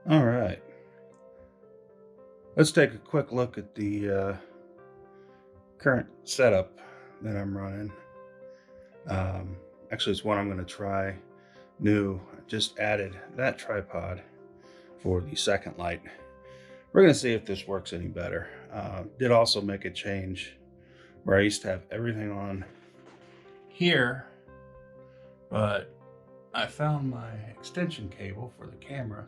All right, let's take a quick look at the current setup that I'm running. Um, Actually, it's one I'm going to try new. I just added that tripod for the second light. We're going to see if this works any better. Did also make a change where I used to have everything on here, but I found my extension cable for the camera,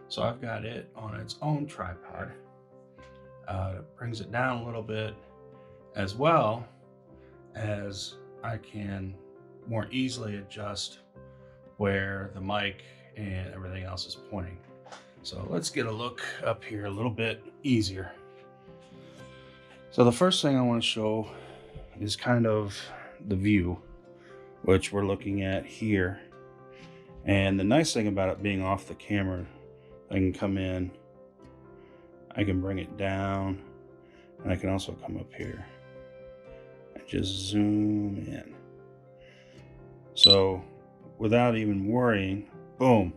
so I've got it on its own tripod. It brings it down a little bit, as well as I can more easily adjust where the mic and everything else is pointing. So let's get a look up here a little bit easier. So the first thing I want to show is kind of the view, which we're looking at here. And the nice thing about it being off the camera, I can come in, I can bring it down, and I can also come up here and just zoom in. So without even worrying, boom,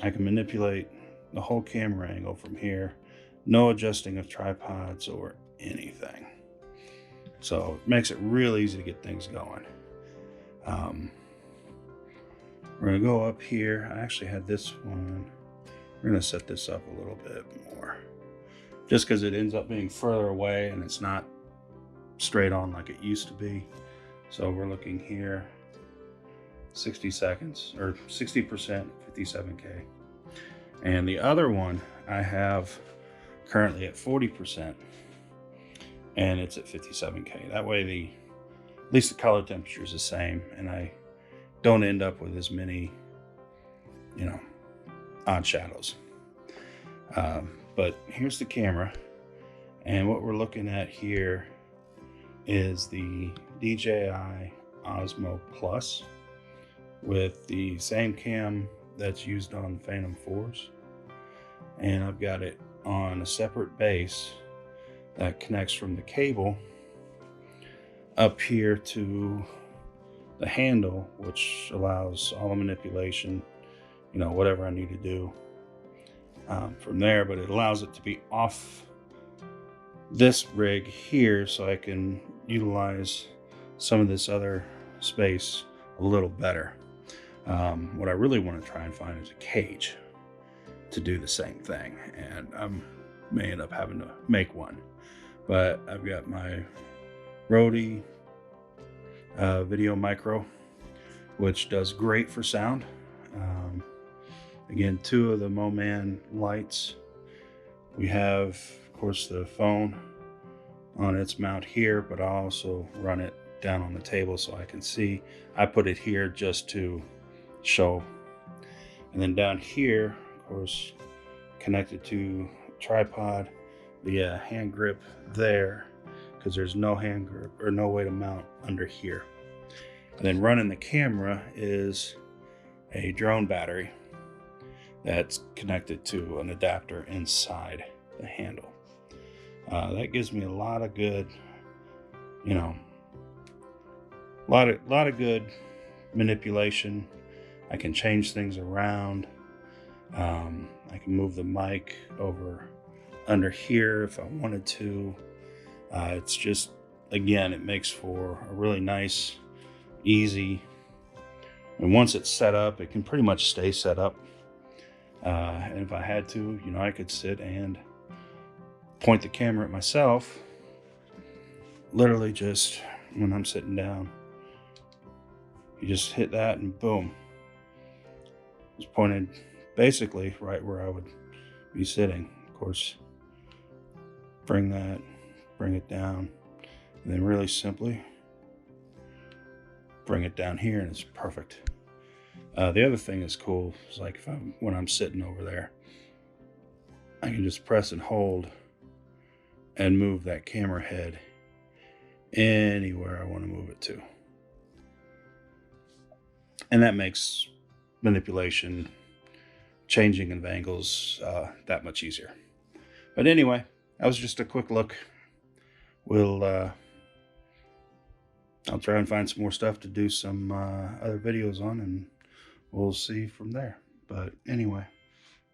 I can manipulate the whole camera angle from here. No adjusting of tripods or anything. So it makes it real easy to get things going. We're gonna go up here. I actually had this one. We're gonna set this up a little bit more, just because it ends up being further away and it's not straight on like it used to be. So we're looking here, 60 seconds or 60%, 57K. And the other one I have currently at 40%, and it's at 57K. That way at least the color temperature is the same, and I don't end up with as many, odd shadows. But here's the camera, and what we're looking at here is the DJI Osmo Plus with the same cam that's used on Phantom 4s. And I've got it on a separate base that connects from the cable up here to the handle, which allows all the manipulation, whatever I need to do from there. But it allows it to be off this rig here, so I can utilize some of this other space a little better. What I really want to try and find is a cage to do the same thing, and I may end up having to make one. But I've got my Rode VideoMicro, which does great for sound. Again, two of the Moman lights. We have, of course, the phone on its mount here, but I also run it down on the table so I can see. I put it here just to show. And then down here, of course, connected to tripod via hand grip there, because there's no hand grip or no way to mount under here. And then running the camera is a drone battery that's connected to an adapter inside the handle. That gives me a lot of good, lot of good manipulation. I can change things around. I can move the mic over under here if I wanted to. It's just, again, it makes for a really nice, easy, and once it's set up, it can pretty much stay set up. And if I had to, I could sit and point the camera at myself, literally just when I'm sitting down. You just hit that and boom. It's pointed basically right where I would be sitting. Of course, bring it down, and then really simply bring it down here, and it's perfect. The other thing that's cool is, like, when I'm sitting over there, I can just press and hold and move that camera head anywhere I want to move it to. And that makes manipulation, changing of angles, that much easier. But anyway, that was just a quick look. I'll try and find some more stuff to do some other videos on, and we'll see from there. But anyway,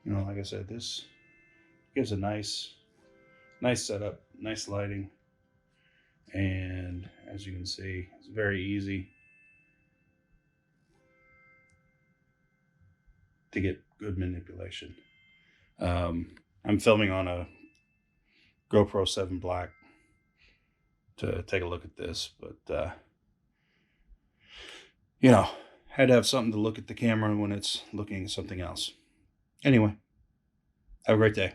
You know, like I said, this gives a nice setup, nice lighting, and as you can see, it's very easy to get good manipulation. I'm filming on a GoPro 7 Black to take a look at this, but you know, had to have something to look at the camera when it's looking at something else. Anyway, have a great day.